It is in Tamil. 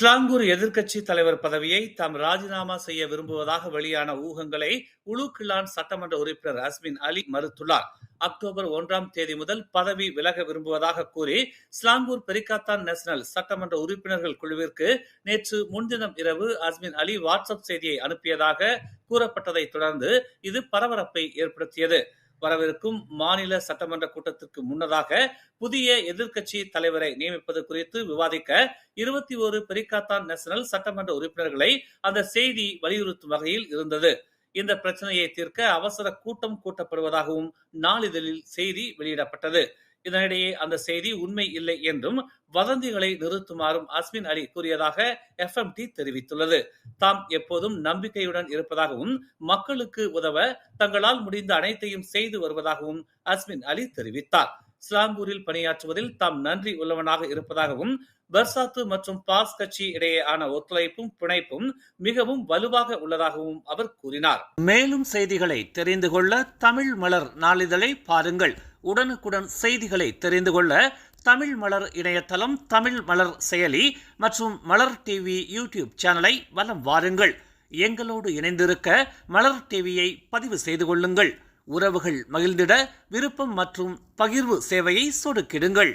ஸ்லாங்கூர் எதிர்க்கட்சி தலைவர் பதவியை தாம் ராஜினாமா செய்ய விரும்புவதாக வெளியான ஊகங்களை உலுக்கிலான் சட்டமன்ற உறுப்பினர் அஸ்மின் அலி மறுத்துள்ளார். அக்டோபர் 1ஆம் தேதி முதல் பதவி விலக விரும்புவதாக கூறி ஸ்லாங்கூர் பெரிக்காத்தான் நேஷனல் சட்டமன்ற உறுப்பினர்கள் குழுவிற்கு நேற்று முன்தினம் இரவு அஸ்மின் அலி வாட்ஸ்அப் செய்தியை அனுப்பியதாக கூறப்பட்டதை தொடர்ந்து இது பரபரப்பை ஏற்படுத்தியது. வரவிருக்கும் மாநில சட்டமன்ற கூட்டத்திற்கு முன்னதாக புதிய எதிர்க்கட்சி தலைவரை நியமிப்பது குறித்து விவாதிக்க 21 பெரிக்காத்தான் நேஷனல் சட்டமன்ற உறுப்பினர்களை அந்த செய்தி வலியுறுத்தும் வகையில் இருந்தது. இந்த பிரச்சனையை தீர்க்க அவசர கூட்டம் கூட்டப்படுவதாகவும் நாளிதழில் செய்தி வெளியிடப்பட்டது. இதனிடையே அந்த செய்தி உண்மை இல்லை என்றும் வதந்திகளை நிறுத்துமாறும் அஸ்மின் அலி கூறியதாக FMT தெரிவித்துள்ளது. தாம் எப்போதும் நம்பிக்கையுடன் இருப்பதாகவும் மக்களுக்கு உதவ தங்களால் முடிந்த அனைத்தையும் செய்து வருவதாகவும் அஸ்மின் அலி தெரிவித்தார். ஸ்லாங்கூரில் பணியாற்றுவதில் தாம் நன்றி உள்ளவனாக இருப்பதாகவும் பர்சாத்து மற்றும் பாஸ் கட்சி இடையேயான ஒத்துழைப்பும் பிணைப்பும் மிகவும் வலுவாக உள்ளதாகவும் அவர் கூறினார். மேலும் செய்திகளை தெரிந்து கொள்ள தமிழ் மலர் நாளிதழை பாருங்கள். உடனுக்குடன் செய்திகளை தெரிந்து கொள்ள தமிழ் மலர் இணையதளம், தமிழ் மலர் செயலி மற்றும் மலர் டிவி யூடியூப் சேனலை வலம் வாருங்கள். எங்களோடு இணைந்திருக்க மலர் டிவியை பதிவு செய்து கொள்ளுங்கள். உறவுகள் மகிழ்ந்திட விருப்பம் மற்றும் பகிர்வு சேவையை சொடுக்கிடுங்கள்.